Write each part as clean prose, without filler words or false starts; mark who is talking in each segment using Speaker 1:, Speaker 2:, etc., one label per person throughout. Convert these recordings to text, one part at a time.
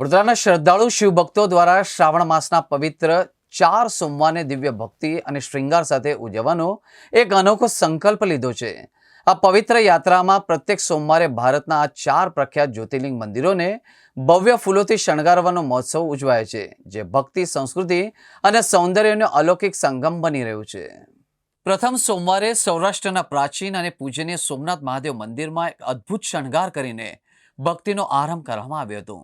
Speaker 1: વડોદરાના શ્રદ્ધાળુ શિવભક્તો દ્વારા શ્રાવણ માસના પવિત્ર 4 સોમવારને દિવ્ય ભક્તિ અને શ્રૃંગાર સાથે ઉજવવાનો એક અનોખો સંકલ્પ લીધો છે। આ પવિત્ર યાત્રામાં પ્રત્યેક સોમવારે ભારતના આ 4 પ્રખ્યાત જ્યોતિર્લિંગ મંદિરોને ભવ્ય ફૂલોથી શણગારવાનો મહોત્સવ ઉજવાય છે, જે ભક્તિ, સંસ્કૃતિ અને સૌંદર્યનો અલૌકિક સંગમ બની રહ્યું છે। પ્રથમ સોમવારે સૌરાષ્ટ્રના પ્રાચીન અને પૂજનીય સોમનાથ મહાદેવ મંદિરમાં એક અદ્ભુત શણગાર કરીને ભક્તિનો આરંભ કરવામાં આવ્યો હતો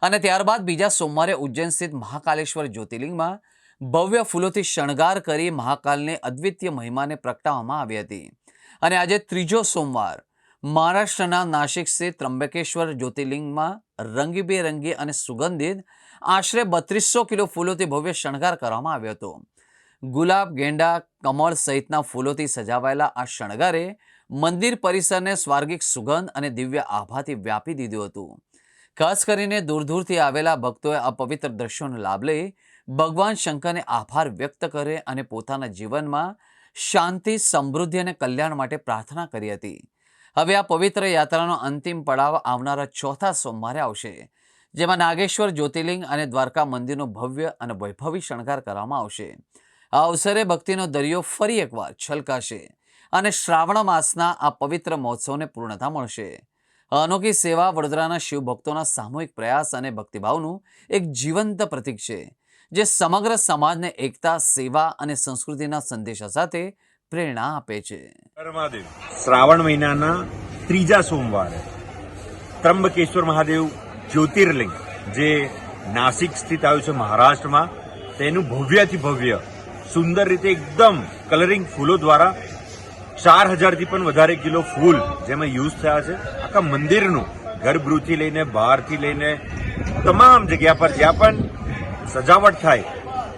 Speaker 1: અને ત્યારબાદ બીજા સોમવારે ઉજ્જૈન સ્થિત મહાકાલેશ્વર જ્યોતિર્લિંગમાં ભવ્ય ફૂલોથી શણગાર કરી મહાકાલને અદ્વિતીય મહિમાને પ્રગટાવવામાં આવી હતી અને આજે ત્રીજો સોમવાર મહારાષ્ટ્રના નાસિક સ્થિત ત્રંબકેશ્વર જ્યોતિર્લિંગમાં રંગીબેરંગી અને સુગંધિત આશરે 3200 કિલો ફૂલોથી ભવ્ય શણગાર કરવામાં આવ્યો હતો। ગુલાબ, ગેંડા, કમળ સહિતના ફૂલોથી સજાવાયેલા આ શણગારે મંદિર પરિસરને સ્વાર્ગિક સુગંધ અને દિવ્ય આભાથી વ્યાપી દીધું હતું। ખાસ કરીને દૂર દૂરથી આવેલા ભક્તોએ આ પવિત્ર દ્રશ્યોનો લાભ લઈ ભગવાન શંકરને આભાર વ્યક્ત કરે અને પોતાના જીવનમાં શાંતિ, સમૃદ્ધિ અને કલ્યાણ માટે પ્રાર્થના કરી હતી। હવે આ પવિત્ર યાત્રાનો અંતિમ પડાવ આવનારા ચોથા સોમવારે આવશે, જેમાં નાગેશ્વર જ્યોતિર્લિંગ અને દ્વારકા મંદિરનો ભવ્ય અને વૈભવી શણગાર કરવામાં આવશે। આ અવસરે ભક્તિનો દરિયો ફરી એકવાર છલકાશે અને શ્રાવણ માસના આ પવિત્ર મહોત્સવને પૂર્ણતા મળશે। અનોખી સેવા વડોદરાના શિવ ભક્તોના સામૂહિક પ્રયાસ અને ભક્તિભાવનું એક જીવંત પ્રતીક છે, જે સમગ્ર સમાજને એકતા, સેવા અને સંસ્કૃતિના સંદેશા સાથે પ્રેરણા આપે છે।
Speaker 2: શ્રાવણ મહિનાના ત્રીજા સોમવારે ત્રંબકેશ્વર મહાદેવ જ્યોતિર્લિંગ જે નાસિક સ્થિત આવ્યું છે મહારાષ્ટ્રમાં, તેનું ભવ્યથી ભવ્ય સુંદર રીતે એકદમ કલરિંગ ફૂલો દ્વારા 4000 થી પણ વધારે કિલો ફૂલ જેમાં યુઝ થયા છે। આખા મંદિરનું ગર્ભગૃહથી લઈને બહારથી લઈને તમામ જગ્યા પર જ્યાં પણ સજાવટ થાય,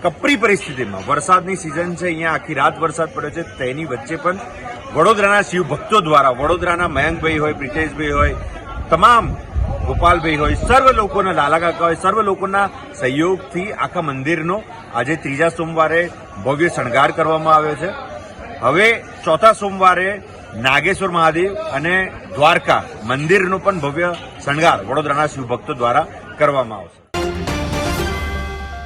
Speaker 2: કપરી પરિસ્થિતિમાં વરસાદની સિઝન છે, અહીંયા આખી રાત વરસાદ પડ્યો છે, તેની વચ્ચે પણ વડોદરાના શિવ ભક્તો દ્વારા, વડોદરાના મયંકભાઈ હોય, પ્રિતેશભાઈ હોય, તમામ ગોપાલભાઈ હોય, સર્વ લોકોના, લાલા કાકા હોય, સર્વ લોકોના સહયોગથી આખા મંદિરનો આજે ત્રીજા સોમવારે ભવ્ય શણગાર કરવામાં આવ્યો છે। હવે ચોથા સોમવારે નાગેશ્વર મહાદેવ અને દ્વારકા મંદિરનો પણ ભવ્ય શણગાર વડોદરાના શિવ ભક્તો દ્વારા કરવામાં આવશે।